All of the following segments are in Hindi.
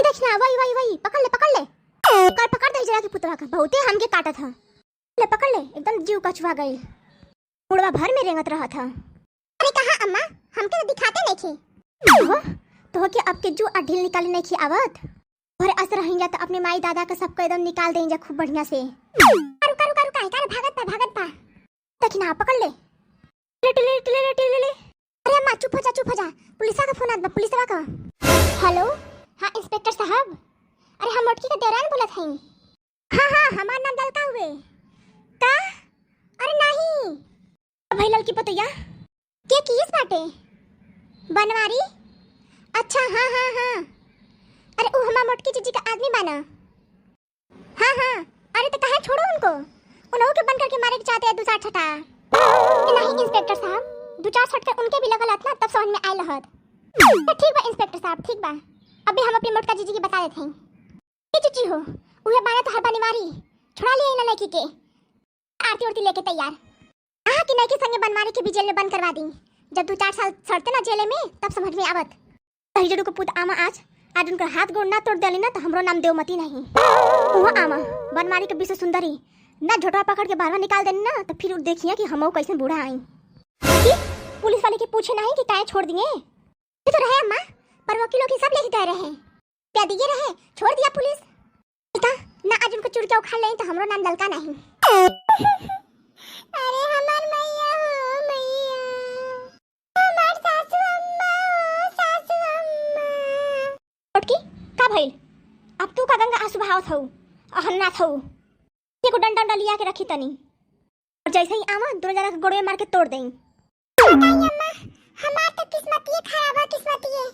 देखना वही वही वही पकड़ ले कर पकड़ दे जरा के पुतवा का बहुते हमके काटा था। ले पकड़ ले एकदम जीव कछुआ गई मुड़वा भर में रेंगत रहा था। अरे कहां अम्मा हमके तो दिखाते नहीं थे तो कि अब के जो ढील निकाले नहीं थी आवत और असर रहेंगे तो अपने माई दादा का सबको एकदम निकाल देंगे खूब बढ़िया से। करू करू करू काहे भागत पा देखना पकड़ ले ले। अरे अम्मा चुप हो जा पुलिस का फोन आता पुलिसवा का। हेलो हाँ इंस्पेक्टर साहब अरे हम मोटकी का देवरान बोलत हई। हाँ हमार नाम दलका हुए का। अरे नहीं भाई लड़की पतैया के किस बाटे बनवारी। अच्छा हाँ अरे वो हमार मोटकी जीजी का आदमी बना। हाँ अरे तो कहे छोड़ो उनको उन्हों के बन करके मारे के चाहते हैं दो चार छटा। नहीं इंस्पेक्टर साहब दो चार छटके उनके भी लगल ना तब समझ में आयल रहत। तो ठीक बा इंस्पेक्टर साहब ठीक बा अभी हम अपनी मोटका जीजी की बता देते हैं। जीजी हो उहे बाना तो हर बानी मारी छुड़ा लिए ना लड़की के आरती उड़ती लेके तैयार। कहा कि नहीं के संगे बनवारी के भी जेल में बंद करवा दी। जब 2-4 साल सड़ते ना जेल में तब समझ में आवत। सही जड़ू को पुत आमा आज उनका हाथ गोड़ ना तोड़ देली ना तो हमरो नाम देवमती नहीं। वो आमा बनवारी के विश्व सुंदरी ना झोटवा पकड़ के बाहर निकाल देनी ना तो फिर देखिए कि हम कैसे बूढ़ा आई। पुलिस वाले के पूछे नहीं कि काहे छोड़ दिए तो रहे अम्मा पर वकीलों की सब लेके गए रहे क्या दिए रहे छोड़ दिया पुलिस ना आज उनको चुड़किया उखाड़ ले तो हमरो नाम दलका नहीं। अरे हमार मैया हो मैया हमार सासू अम्मा टोटकी का भइल अब तू का गंगा आंसू बहावत हऊ अहन्ना थऊ ये को डंडा लिया के रखी तनी और जैसे ही आवा दोनों जना के गोड़े मार के तोड़ देई। अम्मा हमार तो किस्मत ये खराब है किस्मत ये।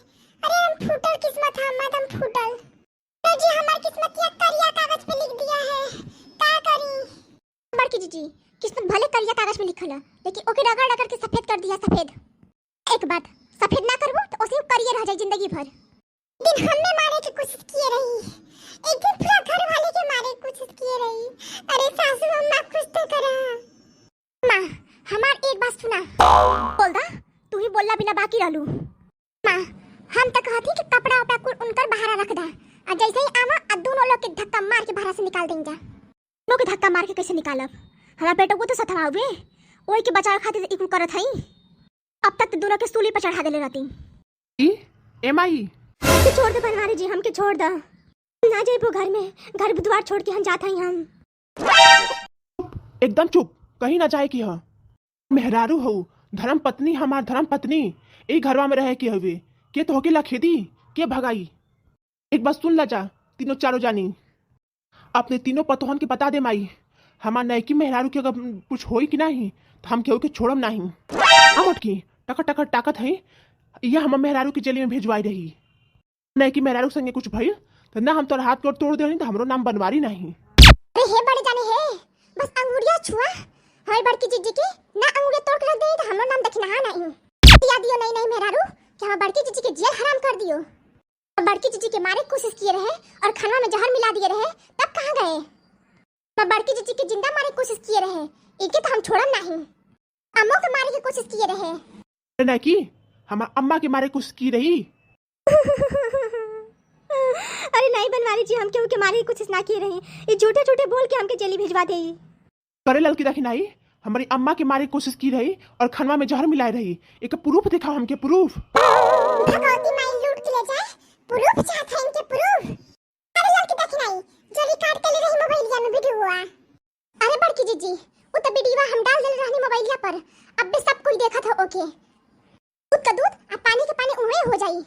अरे हम फूटल किस्मत है अम्मा हम फूटल तो जी हमार किस्मत ये करिया कागज पे लिख दिया है का करी। बड़की जीजी किस्मत भले करिया कागज में लिखल है लेकिन ओके रगड़ के सफेद कर दिया सफेद। एक बात सफेद ना करबो तो उसी करिए रह जाए जिंदगी भर। दिन हमने मारे की कोशिश किए रही एक दिन पूरा घर वाले के मारे की कोशिश किए रही। अरे सासू अम्मा कुछ तो करा। मां हमार एक बात सुना बोल दा तू ही बोलना बिना बाकी रहलू। मां हम तक कहती कि कपड़ा उपड़ा कुल उनकर बाहर रख दा और जैसे ही आवा दोनों लोग के धक्का मार के बाहर से निकाल देंगे। दोनों के धक्का मार के कैसे निकालब हमारा बेटो को तो सथवावे ओई के बचाव खातिर इकुल करत हई। अब तक तो दोनों के सूली पर चढ़ा देले रहती। एमआई छोड़ दे बनवारी जी हमके छोड़ दा ना जाइबो घर में घर द्वार छोड़ के हम जात हई। हम एकदम चुप कहीं ना जाए की ह मेहरारू हो धर्म पत्नी हमार धर्म पत्नी एक घरवा में रहे के हवे के तो होके लखेदी के भगाई। एक बात सुन ला जा तीनों चारों जानी अपने तीनों पतोहन के बता दे माई हमार नैकी मेहरारू के अगर कुछ होई कि नहीं तो हम केहू के छोड़म नहीं। आमट की टकर ताकत है यह हम मेहरारू के जेल में भेजवाई रही नैकी मेहरारू संगे कुछ भइल तो ना हम तोर हाथ को तोड़ दे तो हमरो नाम बनवारी नहीं। अरे हे बड़े जाने है बस अंगुरिया छुआ हमारी बड़की जीजी की ना अंगुरिया तोड़ के रख दे तो हमरो नाम देखना नहीं दिया दियो नहीं मेहरारू कि हम बड़की जीजी के जेल हराम कर दियो। बड़की जीजी के मारे कोशिश किए रहे और खाना में जहर मिला दिए रहे तब कहां गए। मैं बड़की जीजी के जिंदा मारे कोशिश किए रहे इनके तो हम छोड़म नहीं। अम्मो के मारे की कोशिश किए रहे नैकी हमार अम्मा के मारे कोशिश की रही। अरे नहीं बनवारी जी हम क्यों के मारे कोशिश ना किए रहे ये झूठे बोल के हमके जेली भिजवा दे। करे लड़की देखी नहीं हमारी अम्मा के मारे कोशिश की रही और खनवा में जहर मिलाए रही एक प्रूफ दिखाओ हमके प्रूफ। भगवती माई लूट के ले जाए प्रूफ चाहते हैं इनके प्रूफ। अरे लड़की देखी नहीं जेली काट के ले रही मोबाइल में वीडियो हुआ। अरे बड़की जीजी वो तो वीडियो हम डाल दे रहनी मोबाइल पर अब भी सब कुछ देखा था ओके दूध का दूध अब पानी के पानी उहे हो जाई।